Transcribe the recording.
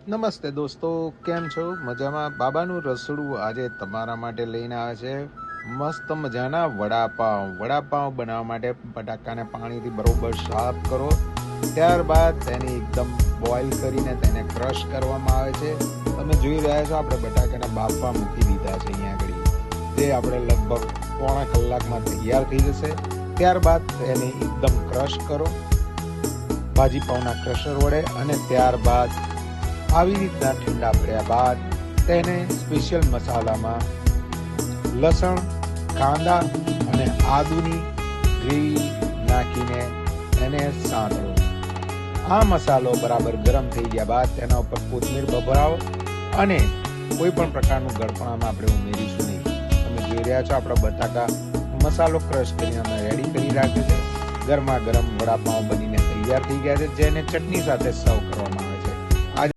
નમસ્તે દોસ્તો, કેમ છો? મજામાં? બાબાનું રસોડું આજે તમારા માટે લઈને આવે છે મસ્ત મજાના વડાપાઉં. વડાપાઉં બનાવવા માટે બટાકાને પાણીથી બરોબર સાફ કરો. ત્યારબાદ તેને એકદમ બોઇલ કરીને તેને ક્રશ કરવામાં આવે છે. તમે જોઈ રહ્યા છો આપણે બટાકાને બાફવા મૂકી દીધા છે અહીંયા આગળ. તે આપણે લગભગ પોણા કલાકમાં તૈયાર થઈ જશે. ત્યારબાદ તેને એકદમ ક્રશ કરો ભાજી પાઉંના ક્રશર વડે, અને ત્યારબાદ આવી રીતના ઠંડા પડ્યા બાદ તેને સ્પેશિયલ મસાલામાં લસણ, કાંદા અને આદુની ગ્રેવી નાખીને એને સાંતળો. આ મસાલો બરાબર ગરમ થઈ ગયા બાદ તેના ઉપર કોથમીર ભભરાવો અને કોઈ પણ પ્રકારનું ગળપણામાં આપણે ઉમેરીશું નહીં. તમે જોઈ રહ્યા છો આપણા બટાકા મસાલો ક્રશ કરીને અમે રેડી કરી રાખ્યો છે. ગરમા ગરમ વડાપાઉં બનીને તૈયાર થઈ ગયા છે, જેને ચટણી સાથે સર્વ કરવામાં